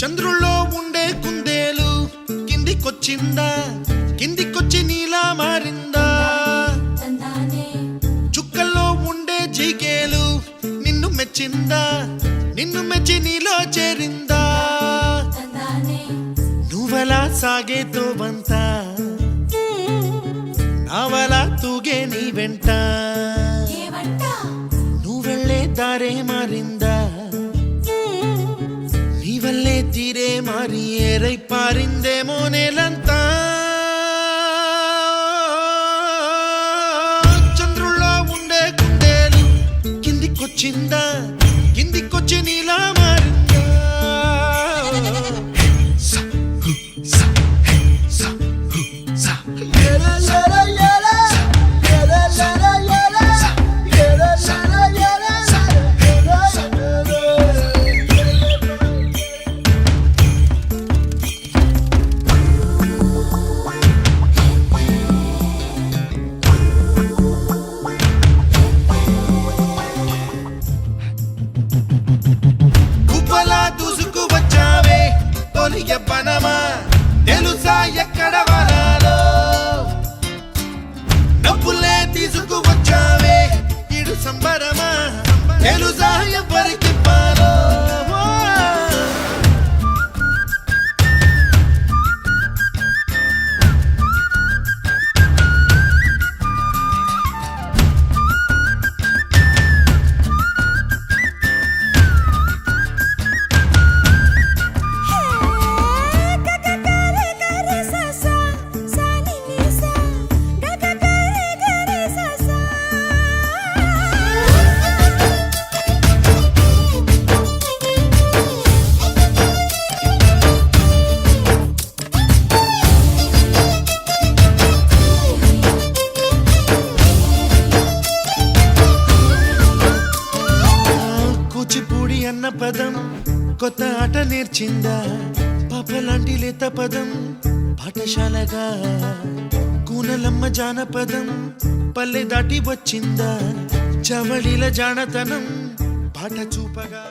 చంద్రుల్లో ఉండే కుందేలు కిందికొచ్చిందా, కిందికొచ్చి నీలా మారిందా? చుక్కల్లో ఉండే జీకేలు నిన్ను మెచ్చిందా, నిన్ను మెచ్చి నీలో చేరిందా? నువ్వలా సాగే తోవంత నావలా తూగే నీ వెంట, నువ్వెళ్ళే దారే మారిందా, నీ వల్లే తీరే మారి ఏరై పారిందేమో నేలంతా. చంద్రుల్లో ఉండే కుందేలు కిందికొచ్చిందా, కిందికొచ్చి నీలా మారిందా? ఎవ్వనమా తెలుసా ఎక్కడ వరాలో, డబ్బులే తీసుకువచ్చావే ఇడు సంబరమా తెలుసా ఎవరికి పాలో? కూచిపూడి అన్న పదం కొత్త ఆట నేర్చిందా, పాపలాంటి లేత పదం పాఠశాలగా, కూనలమ్మ జానపదం పల్లె దాటి వచ్చిందా, చవళిల జానతనం పాట చూపగా.